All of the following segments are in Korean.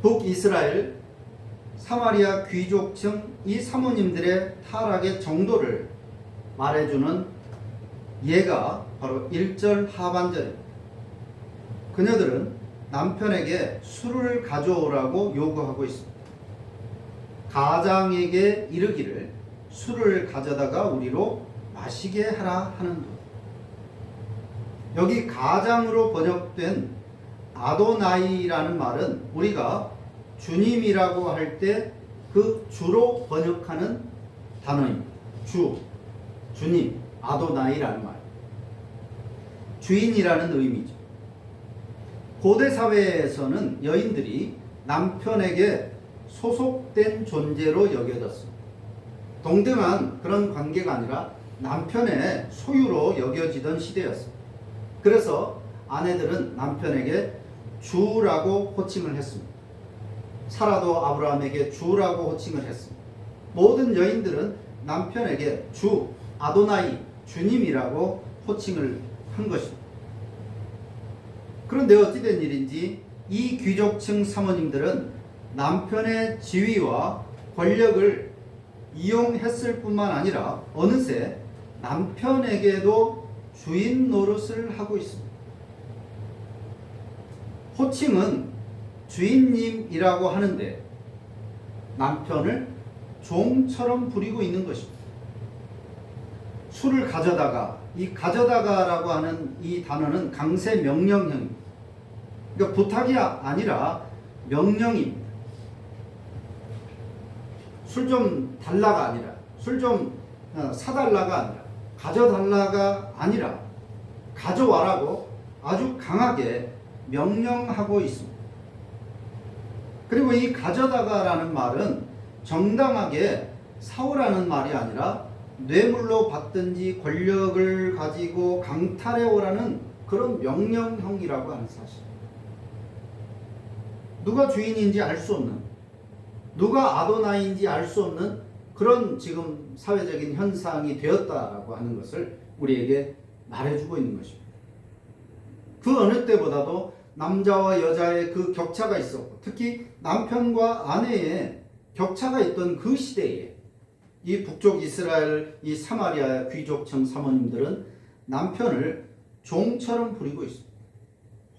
북이스라엘 사마리아 귀족층 이 사모님들의 타락의 정도를 말해주는 예가 바로 1절 하반절입니다. 그녀들은 남편에게 술을 가져오라고 요구하고 있습니다. 가장에게 이르기를 술을 가져다가 우리로 마시게 하라 하는도. 여기 가장으로 번역된 아도나이라는 말은 우리가 주님이라고 할 때 그 주로 번역하는 단어입니다. 주님, 아도나이라는 말. 주인이라는 의미죠. 고대 사회에서는 여인들이 남편에게 소속된 존재로 여겨졌습니다. 동등한 그런 관계가 아니라 남편의 소유로 여겨지던 시대였습니다. 그래서 아내들은 남편에게 주라고 호칭을 했습니다. 사라도 아브라함에게 주라고 호칭을 했습니다. 모든 여인들은 남편에게 주, 아도나이, 주님이라고 호칭을 한 것입니다. 그런데 어찌된 일인지 이 귀족층 사모님들은 남편의 지위와 권력을 이용했을 뿐만 아니라 어느새 남편에게도 주인 노릇을 하고 있습니다. 호칭은 주인님이라고 하는데 남편을 종처럼 부리고 있는 것입니다. 술을 가져다가, 이 가져다가라고 하는 이 단어는 강세 명령형입니다. 그러니까 부탁이 아니라 명령입니다. 술 좀 달라가 아니라, 술 좀 사달라가 아니라, 가져달라가 아니라 가져와라고 아주 강하게 명령하고 있습니다. 그리고 이 가져다가라는 말은 정당하게 사오라는 말이 아니라 뇌물로 받든지 권력을 가지고 강탈해 오라는 그런 명령형이라고 하는 사실. 누가 주인인지 알 수 없는, 누가 아도나이인지 알 수 없는 그런 지금 사회적인 현상이 되었다라고 하는 것을 우리에게 말해주고 있는 것입니다. 그 어느 때보다도 남자와 여자의 그 격차가 있었고, 특히 남편과 아내의 격차가 있던 그 시대에 이 북쪽 이스라엘 이 사마리아 귀족층 사모님들은 남편을 종처럼 부리고 있습니다.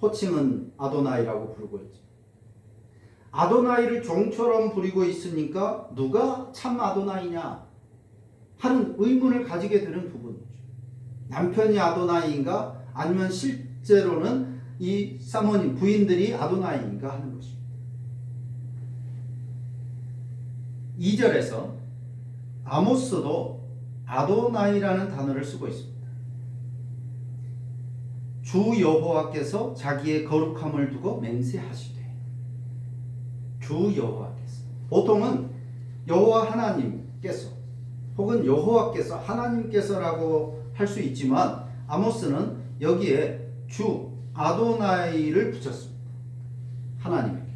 호칭은 아도나이라고 부르고 있죠. 아도나이를 종처럼 부리고 있으니까 누가 참 아도나이냐 하는 의문을 가지게 되는 부분이죠. 남편이 아도나이인가 아니면 실제로는 이 사모님 부인들이 아도나이인가 하는 것입니다. 2절에서 아모스도 아도나이라는 단어를 쓰고 있습니다. 주 여호와께서 자기의 거룩함을 두고 맹세하시되. 주 여호와께서. 보통은 여호와 하나님께서 혹은 여호와께서, 하나님께서라고 할 수 있지만 아모스는 여기에 주 아도나이를 붙였습니다. 하나님에게.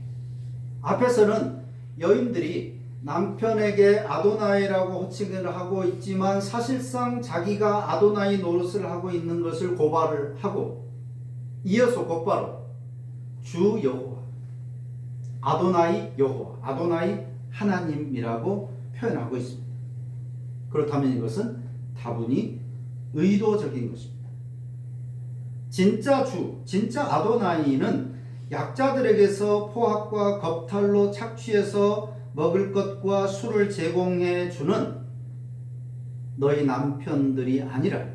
앞에서는 여인들이 남편에게 아도나이라고 호칭을 하고 있지만 사실상 자기가 아도나이 노릇을 하고 있는 것을 고발을 하고, 이어서 곧바로 주 여호와, 아도나이 여호와, 아도나이 하나님이라고 표현하고 있습니다. 그렇다면 이것은 다분히 의도적인 것입니다. 진짜 주, 진짜 아도나이는 약자들에게서 포악과 겁탈로 착취해서 먹을 것과 술을 제공해 주는 너희 남편들이 아니라,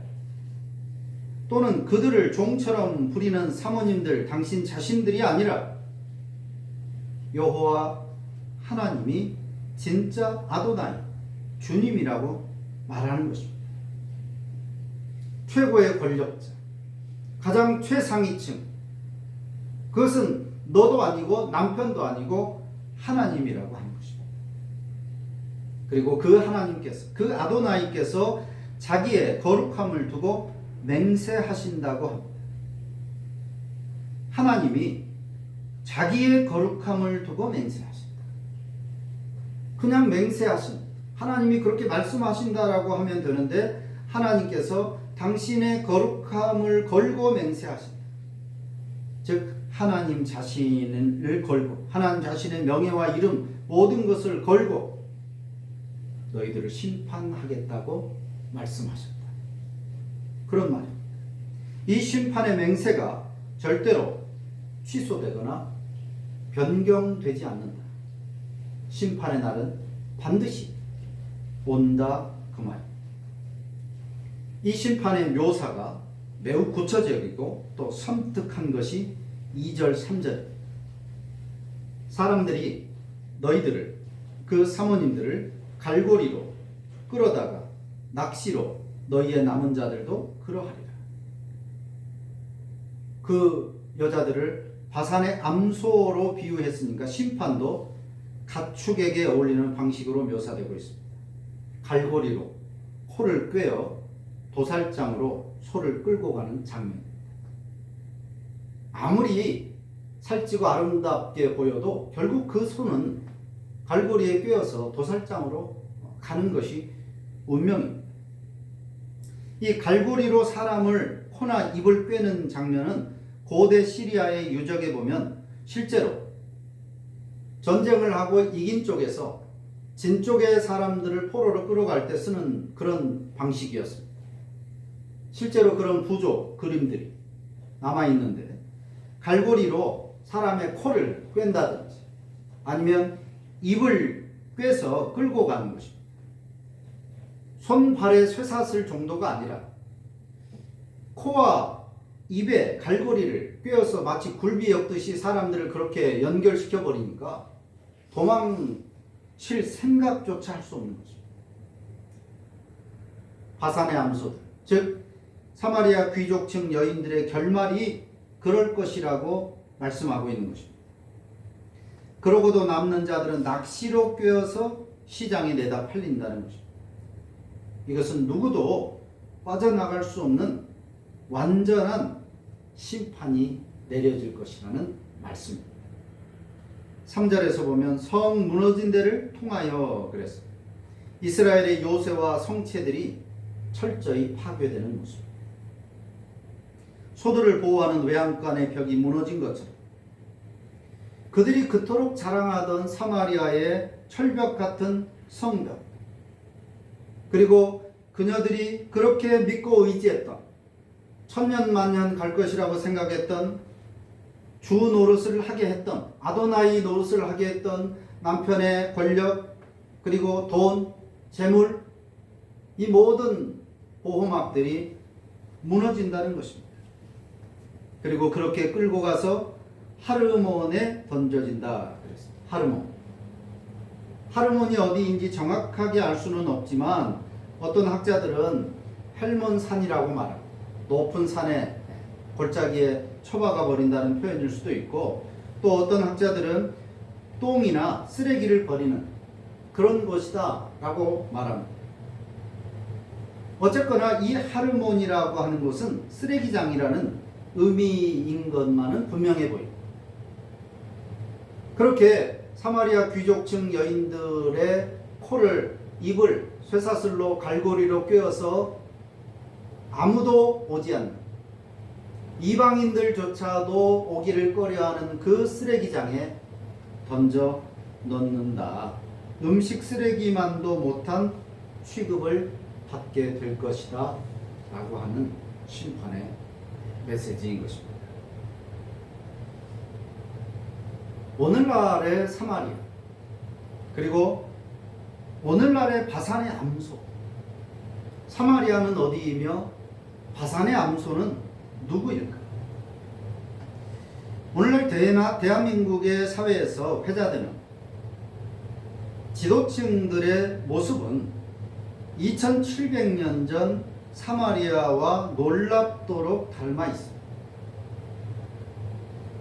또는 그들을 종처럼 부리는 사모님들, 당신 자신들이 아니라 여호와 하나님이 진짜 아도나이, 주님이라고 말하는 것입니다. 최고의 권력자, 가장 최상위층, 그것은 너도 아니고 남편도 아니고 하나님이라고 하는 것입니다. 그리고 그 하나님께서, 그 아도나이께서 자기의 거룩함을 두고 맹세하신다고 합니다. 하나님이 자기의 거룩함을 두고 맹세하신다. 그냥 맹세하신, 하나님이 그렇게 말씀하신다라고 하면 되는데 하나님께서 당신의 거룩함을 걸고 맹세하신다. 즉 하나님 자신을 걸고 하나님 자신의 명예와 이름 모든 것을 걸고 너희들을 심판하겠다고 말씀하셨다. 그런 말입니다. 이 심판의 맹세가 절대로 취소되거나 변경되지 않는다. 심판의 날은 반드시 온다 그 말입니다. 이 심판의 묘사가 매우 구체적이고 또 섬뜩한 것이 2절 3절. 사람들이 너희들을 그 사모님들을 갈고리로 끌어다가 낚시로 너희의 남은 자들도 그러하리라. 그 여자들을 바산의 암소로 비유했으니까 심판도 가축에게 어울리는 방식으로 묘사되고 있습니다. 갈고리로 코를 꿰어 도살장으로 소를 끌고 가는 장면입니다. 아무리 살찌고 아름답게 보여도 결국 그 소는 갈고리에 꿰어서 도살장으로 가는 것이 운명입니다. 이 갈고리로 사람을 코나 입을 꿰는 장면은 고대 시리아의 유적에 보면 실제로 전쟁을 하고 이긴 쪽에서 진 쪽의 사람들을 포로로 끌어갈 때 쓰는 그런 방식이었습니다. 실제로 그런 부조 그림들이 남아있는데 갈고리로 사람의 코를 꿰다든지 아니면 입을 꿰서 끌고 가는 것입니다. 손발에 쇠사슬 정도가 아니라 코와 입에 갈고리를 꿰어서 마치 굴비 엮듯이 사람들을 그렇게 연결시켜 버리니까 도망칠 생각조차 할 수 없는 것입니다. 바산의 암소들, 즉 사마리아 귀족층 여인들의 결말이 그럴 것이라고 말씀하고 있는 것입니다. 그러고도 남는 자들은 낚시로 꿰어서 시장에 내다 팔린다는 것입니다. 이것은 누구도 빠져나갈 수 없는 완전한 심판이 내려질 것이라는 말씀입니다. 3절에서 보면 성 무너진 데를 통하여 그랬습니다. 이스라엘의 요새와 성체들이 철저히 파괴되는 모습. 소들을 보호하는 외양간의 벽이 무너진 것처럼 그들이 그토록 자랑하던 사마리아의 철벽 같은 성벽, 그리고 그녀들이 그렇게 믿고 의지했던 천년만년 갈 것이라고 생각했던 주 노릇을 하게 했던 아도나이 노릇을 하게 했던 남편의 권력 그리고 돈, 재물, 이 모든 보호막들이 무너진다는 것입니다. 그리고 그렇게 끌고 가서 하르몬에 던져진다 그랬습니다. 하르몬이 어디인지 정확하게 알 수는 없지만 어떤 학자들은 헬몬산이라고 말합니다. 높은 산에 골짜기에 처박아 버린다는 표현일 수도 있고, 또 어떤 학자들은 똥이나 쓰레기를 버리는 그런 곳이다 라고 말합니다. 어쨌거나 이 하르몬이라고 하는 곳은 쓰레기장이라는 의미인 것만은 분명해 보입니다. 그렇게 사마리아 귀족층 여인들의 코를, 입을 쇠사슬로 갈고리로 꿰어서 아무도 오지 않는, 이방인들조차도 오기를 꺼려하는 그 쓰레기장에 던져 넣는다. 음식 쓰레기만도 못한 취급을 받게 될 것이다 라고 하는 심판의 메시지인 것입니다. 오늘날의 사마리아, 그리고 오늘날의 바산의 암소, 사마리아는 어디이며 바산의 암소는 누구일까? 오늘날 대한민국의 사회에서 회자되는 지도층들의 모습은 2700년 전 사마리아와 놀랍도록 닮아 있습니다.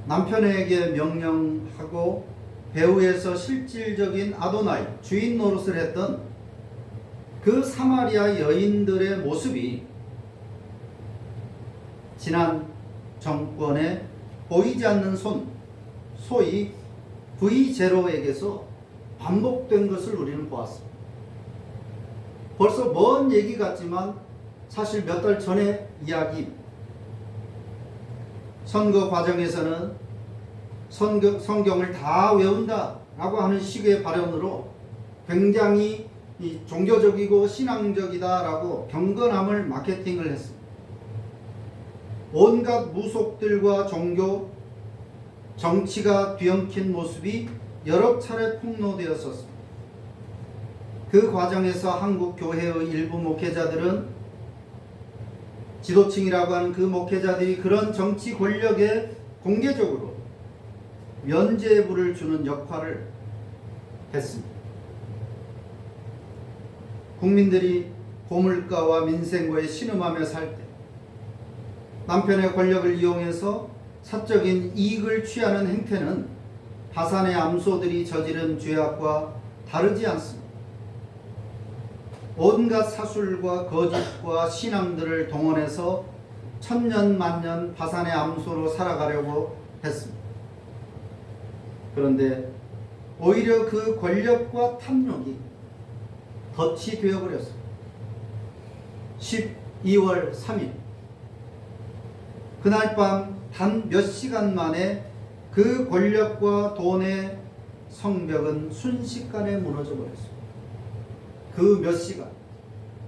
남편에게 명령하고 배후에서 실질적인 아도나이, 주인 노릇을 했던 그 사마리아 여인들의 모습이 지난 정권의 보이지 않는 손, 소위 V0에게서 반복된 것을 우리는 보았습니다. 벌써 먼 얘기 같지만 사실 몇 달 전의 이야기. 선거 과정에서는 성경을 다 외운다라고 하는 식의 발언으로 굉장히 이 종교적이고 신앙적이다라고 경건함을 마케팅을 했습니다. 온갖 무속들과 종교, 정치가 뒤엉킨 모습이 여러 차례 폭로되었었습니다. 그 과정에서 한국 교회의 일부 목회자들은, 지도층이라고 하는 그 목회자들이 그런 정치 권력에 공개적으로 면죄부를 주는 역할을 했습니다. 국민들이 고물가와 민생고에 신음하며 살 때 남편의 권력을 이용해서 사적인 이익을 취하는 행태는 다산의 암소들이 저지른 죄악과 다르지 않습니다. 온갖 사술과 거짓과 신앙들을 동원해서 천년만년 다산의 암소로 살아가려고 했습니다. 그런데 오히려 그 권력과 탐욕이 덫이 되어버렸습니다. 12월 3일 그날 밤 단 몇 시간 만에 그 권력과 돈의 성벽은 순식간에 무너져 버렸습니다. 그 몇 시간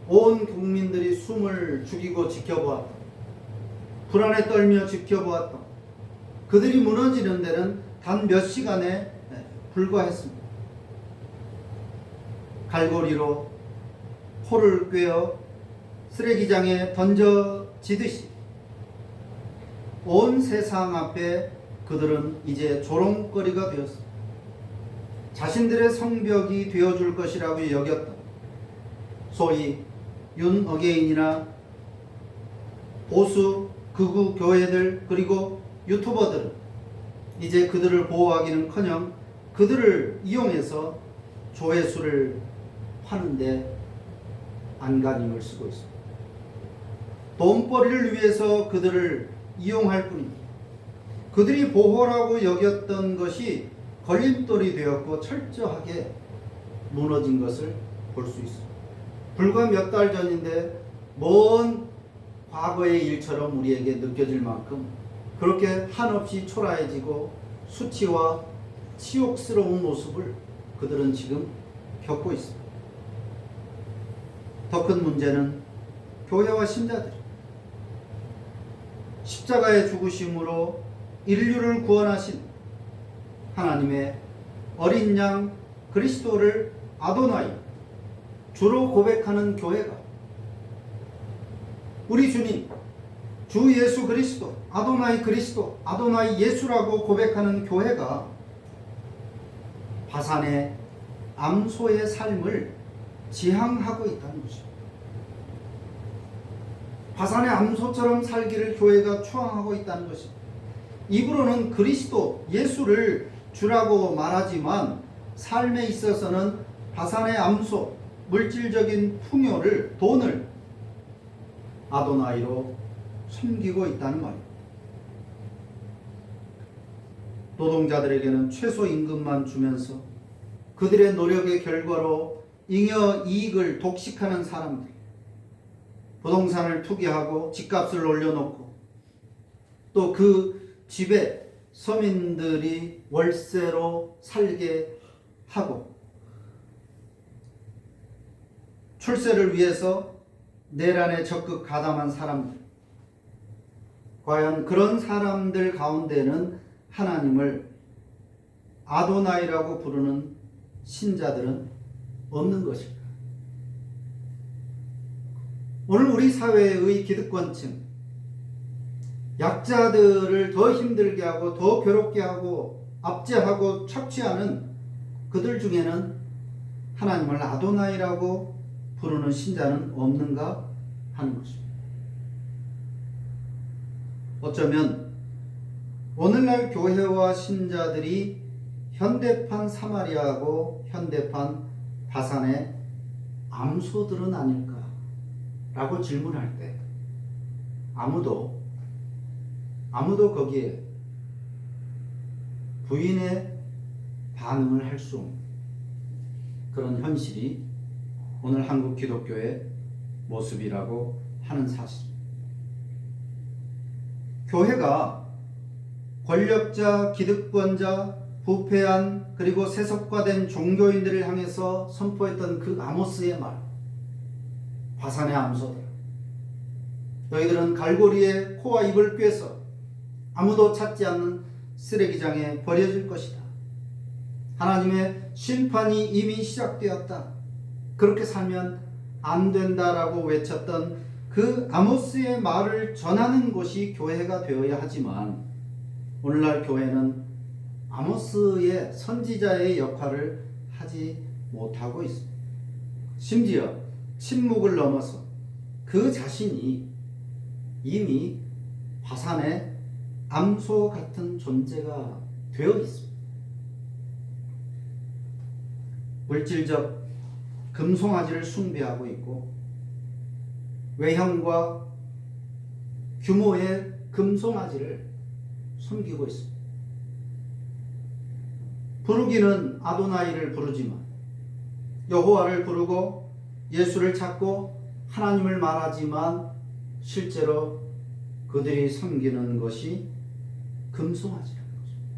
온 국민들이 숨을 죽이고 지켜보았다. 불안에 떨며 지켜보았다. 그들이 무너지는 데는 단 몇 시간에 불과했습니다. 갈고리로 포를 꿰어 쓰레기장에 던져지듯이 온 세상 앞에 그들은 이제 조롱거리가 되었습니다. 자신들의 성벽이 되어줄 것이라고 여겼다. 소위 윤어게인이나 보수 극우 교회들 그리고 유튜버들은 이제 그들을 보호하기는커녕 그들을 이용해서 조회수를 파는데 안간힘을 쓰고 있습니다. 돈벌이를 위해서 그들을 이용할 뿐입니다. 그들이 보호라고 여겼던 것이 걸림돌이 되었고 철저하게 무너진 것을 볼 수 있습니다. 불과 몇 달 전인데 먼 과거의 일처럼 우리에게 느껴질 만큼 그렇게 한없이 초라해지고 수치와 치욕스러운 모습을 그들은 지금 겪고 있습니다. 더 큰 문제는 교회와 신자들이 십자가의 죽으심으로 인류를 구원하신 하나님의 어린 양 그리스도를 아도나이 주로 고백하는 교회가 우리 주님 주 예수 그리스도 아도나이 그리스도 아도나이 예수라고 고백하는 교회가 바산의 암소의 삶을 지향하고 있다는 것입니다. 바산의 암소처럼 살기를 교회가 추앙하고 있다는 것입니다. 입으로는 그리스도 예수를 주라고 말하지만 삶에 있어서는 바산의 암소 물질적인 풍요를 돈을 아도나이로 숨기고 있다는 말입니다. 노동자들에게는 최소임금만 주면서 그들의 노력의 결과로 잉여 이익을 독식하는 사람들, 부동산을 투기하고 집값을 올려놓고 또 그 집에 서민들이 월세로 살게 하고 출세를 위해서 내란에 적극 가담한 사람들, 과연 그런 사람들 가운데는 하나님을 아도나이라고 부르는 신자들은 없는 것일까? 오늘 우리 사회의 기득권층, 약자들을 더 힘들게 하고 더 괴롭게 하고 압제하고 착취하는 그들 중에는 하나님을 아도나이라고 부르는 신자는 없는가 하는 것입니다. 어쩌면 오늘날 교회와 신자들이 현대판 사마리아하고 현대판 바산의 암소들은 아닐까라고 질문할 때 아무도 거기에 부인의 반응을 할 수 없는 그런 현실이 오늘 한국 기독교의 모습이라고 하는 사실. 교회가 권력자, 기득권자, 부패한 그리고 세속화된 종교인들을 향해서 선포했던 그 아모스의 말, 화산의 암소들, 너희들은 갈고리에 코와 입을 꿰서 아무도 찾지 않는 쓰레기장에 버려질 것이다. 하나님의 심판이 이미 시작되었다. 그렇게 살면 안 된다라고 외쳤던 그 아모스의 말을 전하는 곳이 교회가 되어야 하지만 오늘날 교회는 아모스의 선지자의 역할을 하지 못하고 있습니다. 심지어 침묵을 넘어서 그 자신이 이미 화산의 암소 같은 존재가 되어 있습니다. 물질적 금송아지를 숭배하고 있고 외형과 규모의 금송아지를 섬기고 있습니다. 부르기는 아도나이를 부르지만 여호와를 부르고 예수를 찾고 하나님을 말하지만 실제로 그들이 섬기는 것이 금송아지라는 것입니다.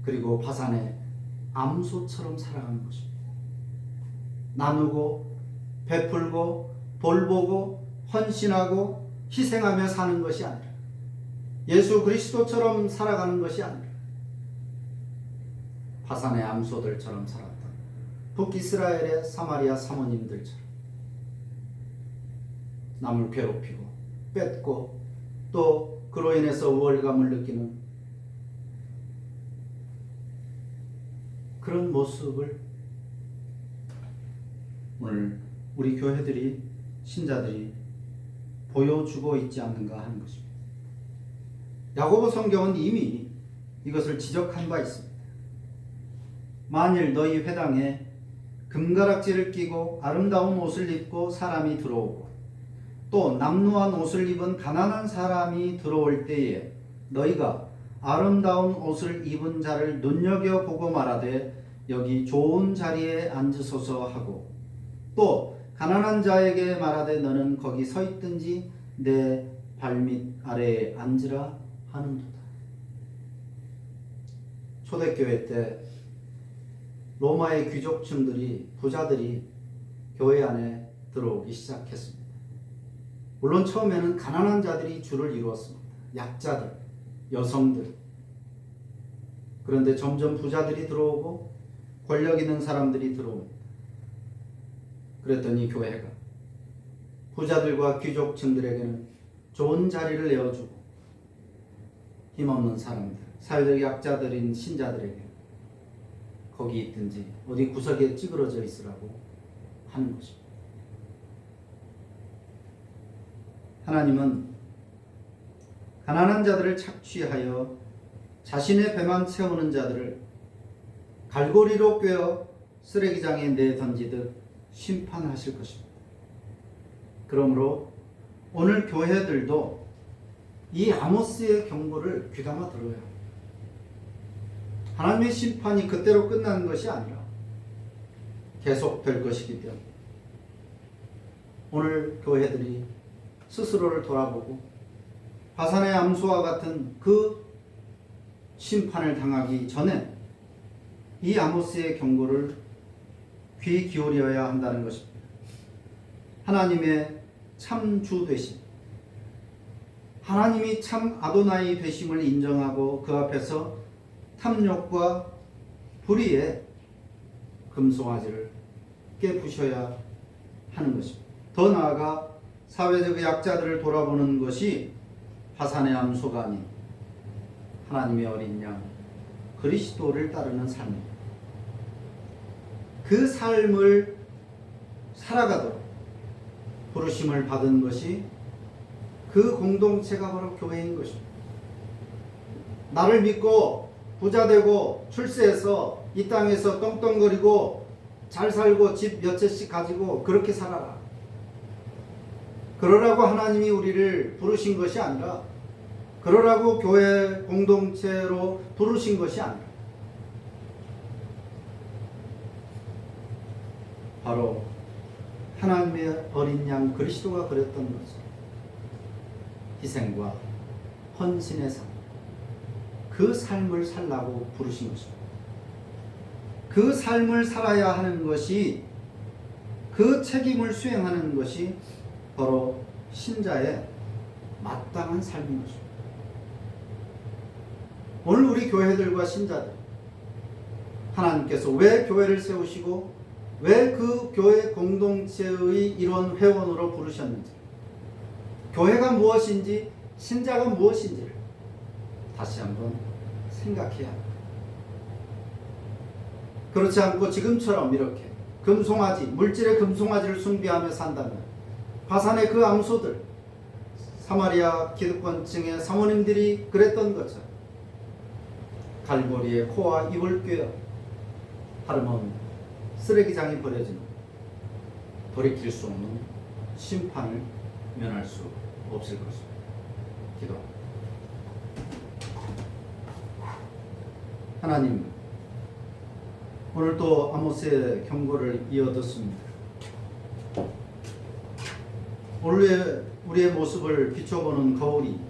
그리고 화산의 암소처럼 살아가는 것입니다. 나누고 베풀고 돌보고 헌신하고 희생하며 사는 것이 아니라 예수 그리스도처럼 살아가는 것이 아니라 화산의 암소들처럼 살았던 북이스라엘의 사마리아 사모님들처럼 남을 괴롭히고 뺏고 또 그로 인해서 우월감을 느끼는 그런 모습을 오늘 우리 교회들이 신자들이 보여주고 있지 않는가 하는 것입니다. 야고보 성경은 이미 이것을 지적한 바 있습니다. 만일 너희 회당에 금가락지를 끼고 아름다운 옷을 입고 사람이 들어오고 또 남루한 옷을 입은 가난한 사람이 들어올 때에 너희가 아름다운 옷을 입은 자를 눈여겨보고 말하되 여기 좋은 자리에 앉으소서 하고 또 가난한 자에게 말하되 너는 거기 서 있든지 내 발밑 아래에 앉으라 하는도다. 초대교회 때 로마의 귀족층들이 부자들이 교회 안에 들어오기 시작했습니다. 물론 처음에는 가난한 자들이 주를 이루었습니다. 약자들, 여성들. 그런데 점점 부자들이 들어오고 권력 있는 사람들이 들어옵니다. 그랬더니 교회가 부자들과 귀족층들에게는 좋은 자리를 내어주고 힘없는 사람들, 사회적 약자들인 신자들에게 거기 있든지 어디 구석에 찌그러져 있으라고 하는 것입니다. 하나님은 가난한 자들을 착취하여 자신의 배만 채우는 자들을 갈고리로 꿰어 쓰레기장에 내던지듯 심판하실 것입니다. 그러므로 오늘 교회들도 이 아모스의 경고를 귀담아 들어야 합니다. 하나님의 심판이 그때로 끝나는 것이 아니라 계속될 것이기 때문에 오늘 교회들이 스스로를 돌아보고 화산의 암소와 같은 그 심판을 당하기 전에 이 아모스의 경고를 귀 기울여야 한다는 것입니다. 하나님의 참 주 되심, 하나님이 참 아도나이 되심을 인정하고 그 앞에서 탐욕과 불의의 금송아지를 깨부셔야 하는 것입니다. 더 나아가 사회적 약자들을 돌아보는 것이 화산의 암소가 아닌 하나님의 어린 양 그리스도를 따르는 삶입니다. 그 삶을 살아가도록 부르심을 받은 것이 그 공동체가 바로 교회인 것입니다. 나를 믿고 부자 되고 출세해서 이 땅에서 떵떵거리고 잘 살고 집 몇 채씩 가지고 그렇게 살아라. 그러라고 하나님이 우리를 부르신 것이 아니라 그러라고 교회 공동체로 부르신 것이 아니라 바로 하나님의 어린 양 그리스도가 그랬던 것을 희생과 헌신의 삶, 그 삶을 살라고 부르신 것입니다. 그 삶을 살아야 하는 것이, 그 책임을 수행하는 것이 바로 신자의 마땅한 삶인 것입니다. 오늘 우리 교회들과 신자들, 하나님께서 왜 교회를 세우시고 왜 그 교회 공동체의 일원 회원으로 부르셨는지, 교회가 무엇인지 신자가 무엇인지를 다시 한번 생각해야 합니다. 그렇지 않고 지금처럼 이렇게 금송아지, 물질의 금송아지를 숭배하며 산다면 바산의 그 암소들, 사마리아 기득권층의 사모님들이 그랬던 것처럼 갈고리에 코와 입을 꿰어 하루면 쓰레기장에 버려지는 돌이킬 수 없는 심판을 면할 수 없을 것입니다. 기도합니다. 하나님, 오늘 또 아모스의 경고를 이어 듣습니다. 오늘 우리의 모습을 비춰보는 거울이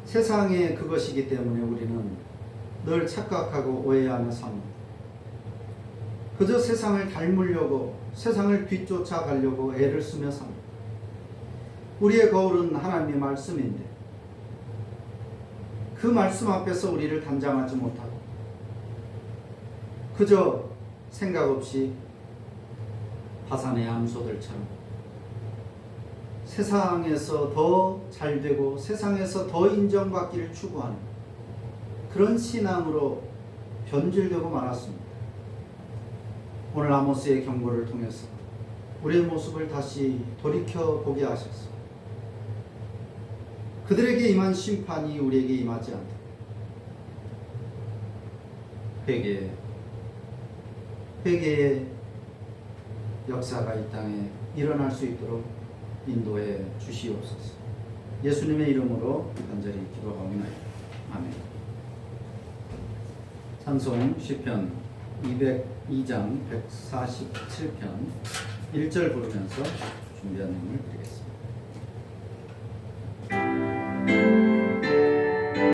세상의 그것이기 때문에 우리는 늘 착각하고 오해하며 삽니다. 그저 세상을 닮으려고, 세상을 뒤쫓아가려고 애를 쓰며 삽니다. 우리의 거울은 하나님의 말씀인데 그 말씀 앞에서 우리를 단장하지 못하고 그저 생각 없이 바산의 암소들처럼 세상에서 더 잘되고 세상에서 더 인정받기를 추구하는 그런 신앙으로 변질되고 말았습니다. 오늘 아모스의 경고를 통해서 우리의 모습을 다시 돌이켜보게 하셔서 그들에게 임한 심판이 우리에게 임하지 않도록 회개의 역사가 이 땅에 일어날 수 있도록 인도해 주시옵소서. 예수님의 이름으로 간절히 기도하옵나이다. 아멘. 찬송 시편 202장 147편 1절 부르면서 준비한 내용을 드리겠습니다.